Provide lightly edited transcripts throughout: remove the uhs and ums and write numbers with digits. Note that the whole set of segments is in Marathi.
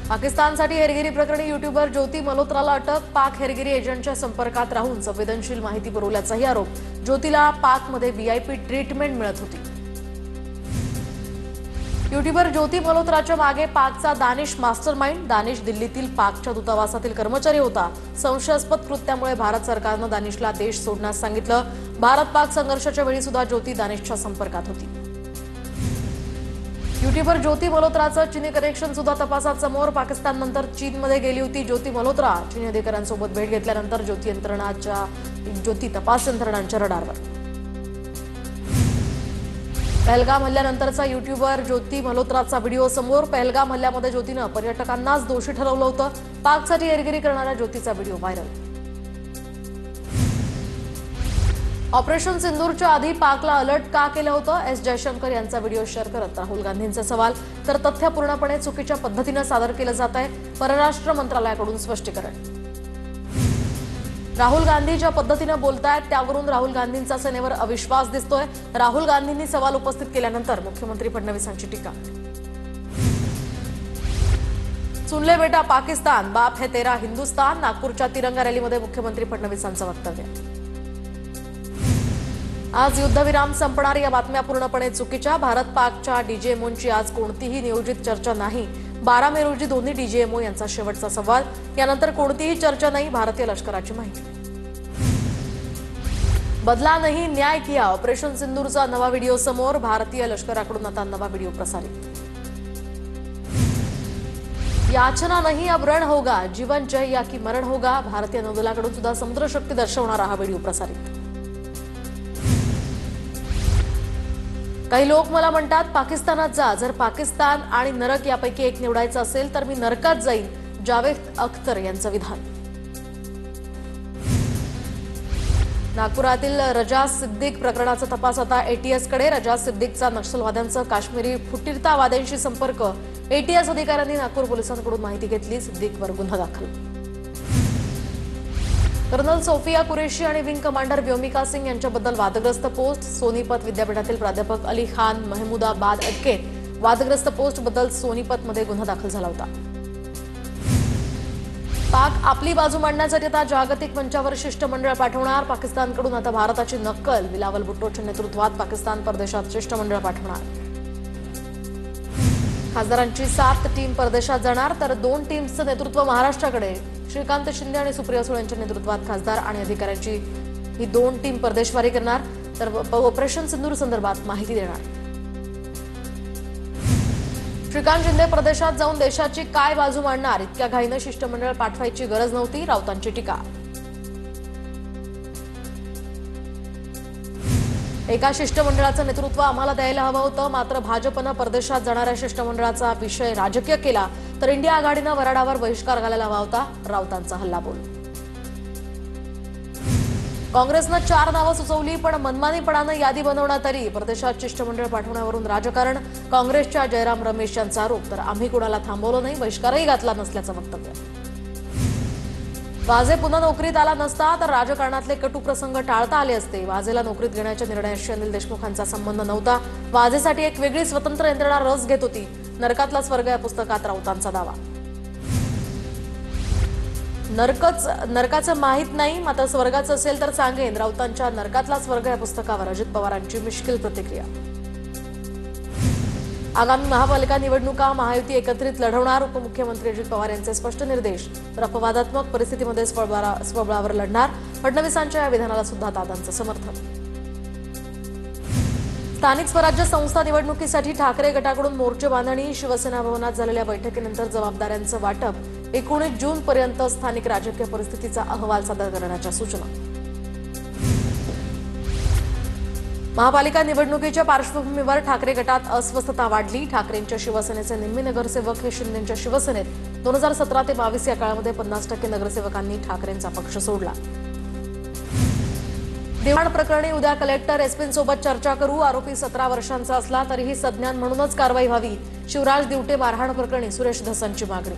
पाकिस्तानसाठी हेरगिरी प्रकरणी यूट्यूबर ज्योती मल्होत्राला अटक। पाक हेरगिरी एजंटच्या संपर्कात राहून संवेदनशील माहिती पुरवल्याचाही आरोप। ज्योतीला पाकमध्ये व्हीआयपी ट्रीटमेंट मिळत होती। यूट्यूबर ज्योती मल्होत्राच्या मागे पाकचा दानिश मास्टरमाइंड। दानिश दिल्लीतील पाकच्या दूतावासातील कर्मचारी होता। संशयास्पद कृत्यामुळे भारत सरकारनं दानिशला देश सोडण्यास सांगितलं। भारत पाक संघर्षाच्या वेळी सुद्धा ज्योती दानिशच्या संपर्कात होती। यूट्यूबर ज्योती मल्होत्राचं चीनी कनेक्शन सुद्धा तपासात समोर। पाकिस्ताननंतर चीनमध्ये गेली होती ज्योती मल्होत्रा। चीनी अधिकाऱ्यांसोबत भेट घेतल्यानंतर ज्योती तपास यंत्रणांच्या रडारवर। पहलगाम हल्ल्यानंतरचा यूट्यूबर ज्योती मल्होत्राचा व्हिडिओ समोर। पहलगाम हल्ल्यामध्ये ज्योतीनं पर्यटकांनाच दोषी ठरवलं होतं। पाकसाठी हेरगिरी करणाऱ्या ज्योतीचा व्हिडिओ व्हायरल। ऑपरेशन सिंदूरच्या आधी पाकला अलर्ट का केलं होतं? एस जयशंकर यांचा व्हिडिओ शेअर करत राहुल गांधींचा सवाल। तर तथ्य पूर्णपणे चुकीच्या पद्धतीने सादर केलं जात आहे। परराष्ट्र मंत्रालयाकडून स्पष्टीकरण। राहुल गांधी ज्या पद्धतीने बोलतायत त्यावरून राहुल गांधींचा सेनेवर अविश्वास दिसतोय। राहुल गांधींनी सवाल उपस्थित केल्यानंतर मुख्यमंत्री फडणवीसांची टीका। सुन ले बेटा पाकिस्तान, बाप है तेरा हिंदुस्तान। नागपूरच्या तिरंगा रॅलीमध्ये मुख्यमंत्री फडणवीसांचं वक्तव्य। आज युद्धविराम संपणार या बातम्या पूर्णपणे चुकीच्या। भारत पाकच्या डीजीएमओंची आज कोणतीही नियोजित चर्चा नाही। 12 मे रोजी दोन्ही डीजीएमओ यांचा शेवटचा संवाद। यानंतर कोणतीही चर्चा नाही, भारतीय लष्कराची माहिती। बदला नहीं न्याय किया, ऑपरेशन सिंदूरचा नवा व्हिडिओ समोर। भारतीय लष्कराकडून आता नवा व्हिडिओ प्रसारित। याचना नहीं अब रण होगा, जीवन जय या की मरण होगा। भारतीय नौदलाकडून सुद्धा समुद्र शक्ती दर्शवणारा हा व्हिडिओ प्रसारित। काही लोक मला म्हणतात पाकिस्तानात जा। जर पाकिस्तान आणि नरक यापैकी एक निवडायचं असेल तर मी नरकात जाईन, जावेद अख्तर यांचं विधान। नागपुरातील रजा सिद्दीक प्रकरणाचा तपास आता एटीएसकडे। रजा सिद्दीकचा नक्षलवाद्यांचा काश्मीरी फुटीरतावाद्यांशी संपर्क। एटीएस अधिकाऱ्यांनी नागपूर पोलिसांकडून माहिती घेतली। सिद्दीकवर गुन्हा दाखल। कर्नल सोफिया कुरेशी आणि विंग कमांडर व्योमिका सिंग यांच्याबद्दल वादग्रस्त पोस्ट। सोनीपत विद्यापीठातील प्राध्यापक अली खान महमूदाबाद अटकेत। वादग्रस्त पोस्टबद्दल सोनीपतमध्ये गुन्हा दाखल झाला होता। पाक आपली बाजू मांडण्यासाठी आता जागतिक मंचावर शिष्टमंडळ पाठवणार। पाकिस्तानकडून आता भारताची नक्कल। बिलावल भुट्टोच्या नेतृत्वात पाकिस्तान परदेशात शिष्टमंडळ पाठवणार। खासदारांची 7 टीम परदेशात जाणार तर 2 टीम्सचं नेतृत्व महाराष्ट्राकडे। श्रीकांत शिंदे आणि सुप्रिया सुळे यांच्या नेतृत्वात खासदार आणि अधिकाऱ्यांची ही 2 टीम परदेशवारी करणार तर ऑपरेशन सिंदूर संदर्भात माहिती देणार। श्रीकांत शिंदे प्रदेशात जाऊन देशाची काय बाजू मांडणार? इतक्या घाईनं शिष्टमंडळ पाठवायची गरज नव्हती, राऊतांची टीका। एका शिष्टमंडळाचं नेतृत्व आम्हाला द्यायला हवं होतं, मात्र भाजपनं परदेशात जाणाऱ्या शिष्टमंडळाचा विषय राजकीय केला तर इंडिया आघाडीनं वराडावर बहिष्कार घालायला हवा होता, राऊतांचा हल्लाबोल। काँग्रेसनं 4 नावं सुचवली पण मनमानीपणानं यादी बनवण्यात आली। परदेशात शिष्टमंडळ पाठवण्यावरून राजकारण। काँग्रेसच्या जयराम रमेश यांचा आरोप। तर आम्ही कुणाला थांबवलं नाही, बहिष्कारही घातला नसल्याचं वक्तव्य। वाझे पुन्हा नोकरीत आला नसता तर राजकारणातले कटू प्रसंग टाळता आले असते। वाझेला नोकरीत घेण्याच्या निर्णयाशी अनिल देशमुखांचा संबंध नव्हता। वाझेसाठी एक वेगळी स्वतंत्र यंत्रणा रस घेत होती। नरकातला स्वर्ग या पुस्तकात राऊतांचा दावा। नरकाचं माहीत नाही, मात्र स्वर्गाचं असेल तर सांगेन। राऊतांच्या नरकातला स्वर्ग या पुस्तकावर अजित पवारांची मिश्किल प्रतिक्रिया। आगामी महापालिका निवडणुका महायुती एकत्रित लढवणार। उपमुख्यमंत्री अजित पवार यांचे स्पष्ट निर्देश। तर अपवादात्मक परिस्थितीमध्ये स्वबळावर लढणार। फडणवीसांच्या या विधानाला सुद्धा दादांचं समर्थन। स्थानिक स्वराज्य संस्था निवडणुकीसाठी ठाकरे गटाकडून मोर्चे बांधणी। शिवसेना भवनात झालेल्या बैठकीनंतर जबाबदाऱ्यांचं वाटप। 19 जूनपर्यंत स्थानिक राजकीय परिस्थितीचा अहवाल सादर करण्याच्या सूचना। महापालिका निवडणुकीच्या पार्श्वभूमीवर ठाकरे गटात अस्वस्थता वाढली। ठाकरेंच्या शिवसेनेचे निम्मे नगरसेवक हे शिंदेंच्या शिवसेनेत। 2017 ते 22 या काळामध्ये 50% नगरसेवकांनी ठाकरेंचा पक्ष सोडला। दिवाण प्रकरणी उद्या कलेक्टर एसपींसोबत चर्चा करू। आरोपी 17 वर्षांचा असला तरीही संज्ञान म्हणूनच कारवाई व्हावी। शिवराज दिवटे मारहाण प्रकरणी सुरेश धसांची मागणी।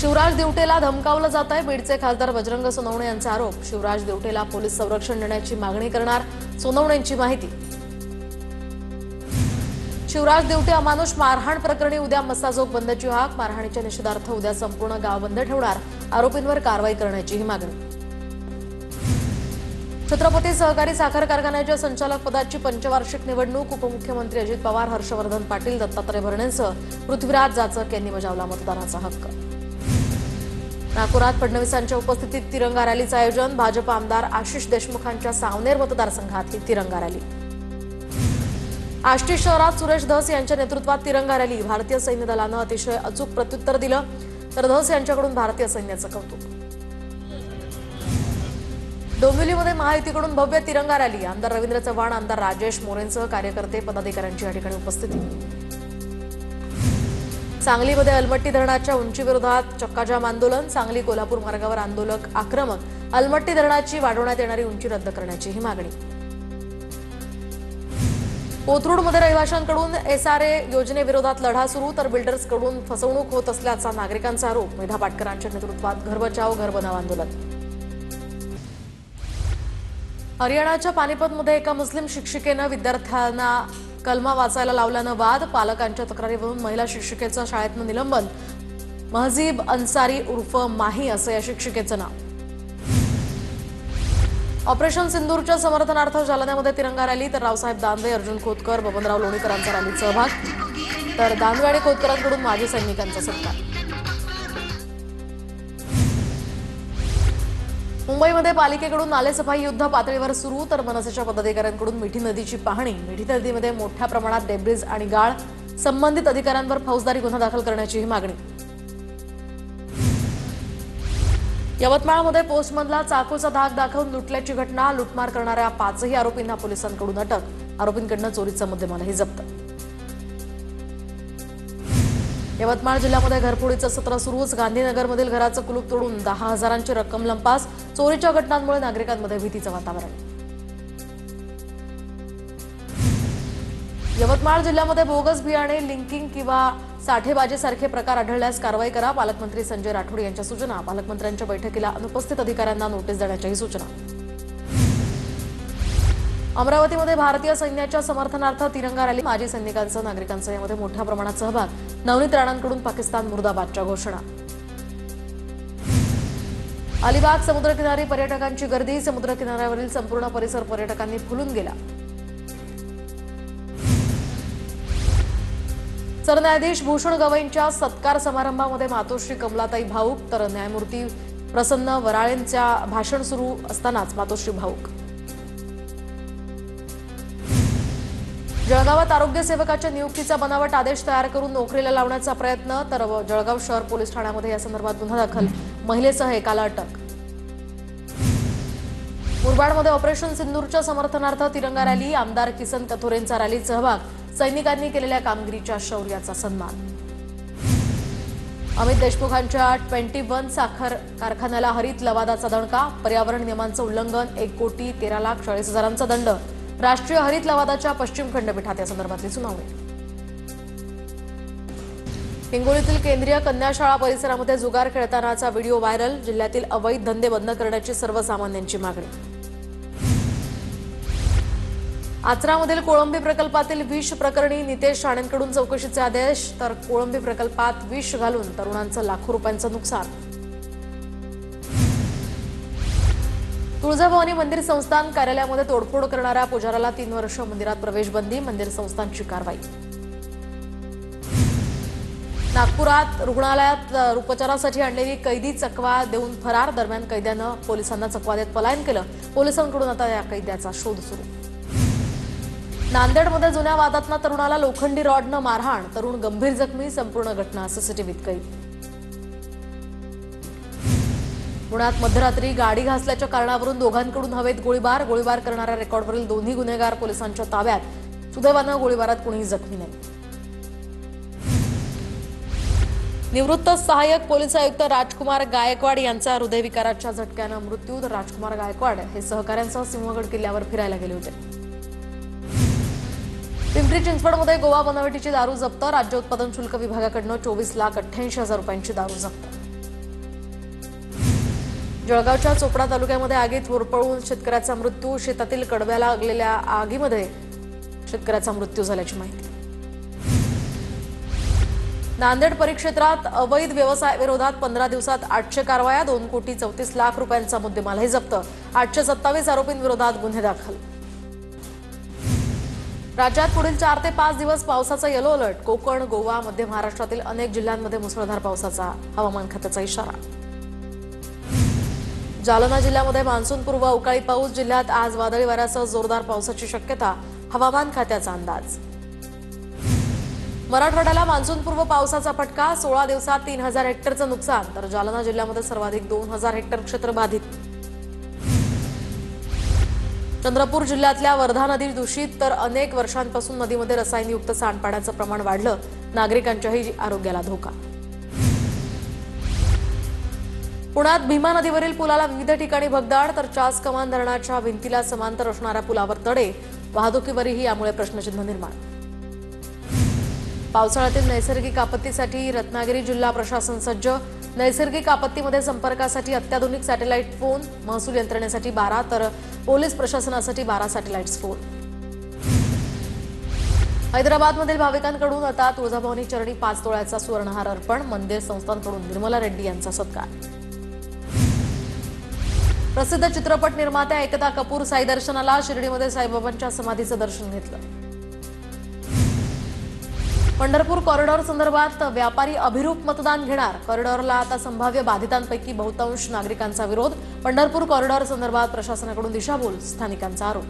शिवराज दिवटेला धमकावलं जात आहे। बीडचे खासदार बजरंग सोनवणे यांचा आरोप। शिवराज दिवटेला पोलीस संरक्षण देण्याची मागणी करणार। सोनवणेंची माहिती। शिवराज देवटे अमानुष मारहाण प्रकरणी उद्या मस्साजोग बंदची हाक. मारहाणीच्या निषेधार्थ उद्या संपूर्ण गाव बंद ठेवणार. आरोपींवर कारवाई करण्याचीही मागणी. छत्रपती सहकारी साखर कारखान्याच्या संचालक पदाची पंचवार्षिक निवडणूक. उपमुख्यमंत्री अजित पवार, हर्षवर्धन पाटील, दत्तात्रय भरणेंसह पृथ्वीराज जाचक यांनी बजावला मतदानाचा हक्क. नागपुरात फडणवीसांच्या उपस्थितीत तिरंगा रॅलीचं आयोजन. भाजप आमदार आशिष देशमुखांच्या सावनेर मतदारसंघात ही तिरंगा रॅली. आष्टी शहरात सुरेश धस यांच्या नेतृत्वात तिरंगा रॅली. भारतीय सैन्य दलानं अतिशय अचूक प्रत्युत्तर दिलं, तर धस यांच्याकडून भारतीय सैन्याचं कौतुक. डोंबिवलीमध्ये महायुतीकडून भव्य तिरंगा रॅली. आमदार रवींद्र चव्हाण, आमदार राजेश मोरेंसह कार्यकर्ते, पदाधिकाऱ्यांची या ठिकाणी उपस्थिती. सांगलीमध्ये अलमट्टी धरणाच्या उंचीविरोधात चक्काजाम आंदोलन. सांगली कोल्हापूर मार्गावर आंदोलक आक्रमक. अलमट्टी धरणाची वाढवण्यात येणारी उंची रद्द करण्याची ही मागणी. कोथरूडमध्ये रहिवाशांकडून एसआरए योजनेविरोधात लढा सुरू, तर बिल्डर्सकडून फसवणूक होत असल्याचा नागरिकांचा आरोप. मेधा पाटकरांच्या नेतृत्वात घर बचाव घर बनाव आंदोलन. हरियाणाच्या पानिपतमध्ये एका मुस्लिम शिक्षिकेनं विद्यार्थ्यांना कलमा वाचायला लावल्यानं वाद. पालकांच्या तक्रारीवरून महिला शिक्षिकेचं शाळेतनं निलंबन. महजीब अन्सारी उर्फ माही असं या शिक्षिकेचं नाव. ऑपरेशन सिंदूरच्या समर्थनार्थ जालन्यामध्ये तिरंगा रॅली. तर रावसाहेब दानवे, अर्जुन खोतकर, बबनराव लोणीकरांचा रॅलीत सहभाग. तर दानवे आणि खोतकरांकडून माजी सैनिकांचा सत्कार. मुंबईमध्ये पालिकेकडून नालेसफाई युद्ध पातळीवर सुरू, तर मनसेच्या पदाधिकाऱ्यांकडून मिठी नदीची पाहणी. मिठी नदीमध्ये मोठ्या प्रमाणात डेब्रिज आणि गाळ. संबंधित अधिकाऱ्यांवर फौजदारी गुन्हा दाखल करण्याचीही मागणी. यवतमाळमध्ये पोस्टमनला चाकूचा धाक दाखवून लुटल्याची घटना. लुटमार करणाऱ्या 5ही आरोपींना पोलिसांकडून अटक. आरोपींकडून चोरीचा मुद्देमालही जप्त. यवतमाळ जिल्ह्यामध्ये घरफोडीचं सत्र सुरूच. गांधीनगरमधील घराचं कुलूप तोडून 10,000ची रक्कम लंपास. चोरीच्या घटनांमुळे नागरिकांमध्ये भीतीचं वातावरण. यवतमाळ जिल्ह्यामध्ये बोगस बियाणे, लिंकिंग किंवा साठेबाजीसारखे प्रकार आढळल्यास कारवाई करा. पालकमंत्री संजय राठोड यांच्या सूचना. पालकमंत्र्यांच्या बैठकीला अनुपस्थित अधिकाऱ्यांना नोटीस देण्याच्याही सूचना. अमरावतीमध्ये भारतीय सैन्याच्या समर्थनार्थ तिरंगा रॅली. माजी सैनिकांसह नागरिकांचा यामध्ये मोठ्या प्रमाणात सहभाग. नवनीत राणांकडून पाकिस्तान मुर्दाबादच्या घोषणा. अलिबाग समुद्रकिनारी पर्यटकांची गर्दी. समुद्रकिनाऱ्यावरील संपूर्ण परिसर पर्यटकांनी फुलून गेला. सरन्यायाधीश भूषण गवईंच्या सत्कार समारंभामध्ये मातोश्री कमलाताई भाऊक, तर न्यायमूर्ती प्रसन्न वराळेंच्या भाषण सुरू असतानाच मातोश्री भाऊक. जळगावात आरोग्य सेवकाच्या नियुक्तीचा बनावट आदेश तयार करून नोकरीला लावण्याचा प्रयत्न. तर जळगाव शहर पोलीस ठाण्यामध्ये या संदर्भात गुन्हा दाखल. महिलेसह एकाला अटक. मुरबाडमध्ये ऑपरेशन सिंदूरच्या समर्थनार्थ तिरंगा रॅली. आमदार किसन कथोरेंचा रॅलीत सहभाग. सैनिकांनी केलेल्या कामगिरीच्या शौर्याचा सन्मान. अमित देशमुखांच्या 21 साखर कारखान्याला हरित लवादाचा दणका. पर्यावरण नियमांचं उल्लंघन. 1,13,40,000चा दंड. राष्ट्रीय हरित लवादाच्या पश्चिम खंडपीठात या संदर्भातली सुनावणी. हिंगोलीतील केंद्रीय कन्या शाळा परिसरामध्ये जुगार खेळतानाचा व्हिडिओ व्हायरल. जिल्ह्यातील अवैध धंदे बंद करण्याची सर्वसामान्यांची मागणी. आचरामधील कोळंबी प्रकल्पातील विष प्रकरणी नितेश राणेंकडून चौकशीचे आदेश. तर कोळंबी प्रकल्पात विष घालून तरुणांचं लाखो रुपयांचं नुकसान. तुळजाभवानी मंदिर संस्थान कार्यालयामध्ये तोडफोड करणाऱ्या पुजाराला 3 वर्ष मंदिरात प्रवेश बंदी. मंदिर संस्थानची कारवाई. नागपुरात रुग्णालयात उपचारासाठी आणलेली कैदी चकवा देऊन फरार. दरम्यान कैद्यानं पोलिसांना चकवा देत पलायन केलं. पोलिसांकडून आता या कैद्याचा शोध सुरू. नांदेडमध्ये जुन्या वादातल्या तरुणाला लोखंडी रॉडनं मारहाण. तरुण गंभीर जखमी. संपूर्ण घटना सीसीटीव्हीत कैद. पुण्यात मध्यरात्री गाडी घासल्याच्या कारणावरून दोघांकडून हवेत गोळीबार. गोळीबार करणाऱ्या रेकॉर्डवरील 2ही गुन्हेगार पोलिसांच्या ताब्यात. सुदैवानं गोळीबारात कुणीही जखमी नाही. निवृत्त सहाय्यक पोलीस आयुक्त राजकुमार गायकवाड यांचा हृदयविकाराच्या झटक्यानं मृत्यू. तर राजकुमार गायकवाड हे सहकाऱ्यांसह सिंहगड किल्ल्यावर फिरायला गेले होते. पिंपरी चिंचवडमध्ये गोवा बनावटीची दारू जप्त. राज्य उत्पादन शुल्क विभागाकडून 24,88,000 रुपयांची दारू जप्त. जळगावच्या चोपडा तालुक्यामध्ये आगीत होरपळून शेतकऱ्याचा मृत्यू. शेतातील कडब्याला लागलेल्या आगीमध्ये शेतकऱ्याचा मृत्यू झाल्याची माहिती. नांदेड परिक्षेत्रात अवैध व्यवसाय विरोधात 15 दिवसात 800 कारवाया, 2,34,00,000 रुपयांचा मुद्देमालही जप्त, 827 आरोपींविरोधात गुन्हे दाखल. राज्यात पुढील 4 ते 5 दिवस पावसाचा येलो अलर्ट. कोकण, गोवा, मध्य महाराष्ट्रातील अनेक जिल्ह्यांमध्ये मुसळधार पावसाचा हवामान खात्याचा इशारा. जालना जिल्ह्यामध्ये मान्सूनपूर्व अवकाळी पाऊस. जिल्ह्यात आज वादळी वाऱ्यासह जोरदार पावसाची शक्यता, हवामान खात्याचा अंदाज. मराठवाड्याला मान्सूनपूर्व पावसाचा फटका. 16 दिवसात 3,000 हेक्टरचं नुकसान, तर जालना जिल्ह्यामध्ये सर्वाधिक 2,000 हेक्टर क्षेत्र बाधित. चंद्रपूर जिल्ह्यातल्या वर्धा नदी दूषित, तर अनेक वर्षांपासून नदीमध्ये रसायनयुक्त सांडपाण्याचं प्रमाण वाढलं, नागरिकांच्याही आरोग्याला धोका. पुण्यात भीमा नदीवरील पुलाला विविध ठिकाणी भगदाड, तर चास कमान धरणाच्या भिंतीला समांतर असणाऱ्या पुलावर तडे, वाहतुकीवरही यामुळे प्रश्नचिन्ह निर्माण. पावसाळ्यातील नैसर्गिक आपत्तीसाठी रत्नागिरी जिल्हा प्रशासन सज्ज. नैसर्गिक आपत्तीमध्ये संपर्कासाठी अत्याधुनिक सॅटेलाइट फोन, महसूल यंत्रणेसाठी 12, तर पोलीस प्रशासनासाठी 12 सॅटेलाइट्स फोन. हैदराबादमधील भाविकांकडून आता तुळजाभवानी चरणी 5 तोळ्याचा सुवर्णहार अर्पण. मंदिर संस्थांकडून निर्मला रेड्डी यांचा सत्कार. प्रसिद्ध चित्रपट निर्मात्या एकता कपूर साई दर्शनाला. शिर्डीमध्ये साईबाबांच्या समाधीचं दर्शन घेतलं. पंढरपूर कॉरिडॉर संदर्भात व्यापारी अभिरूप मतदान घेणार. कॉरिडॉरला आता संभाव्य बाधितांपैकी बहुतांश नागरिकांचा विरोध. पंढरपूर कॉरिडॉर संदर्भात प्रशासनाकडून दिशाभूल, स्थानिकांचा आरोप.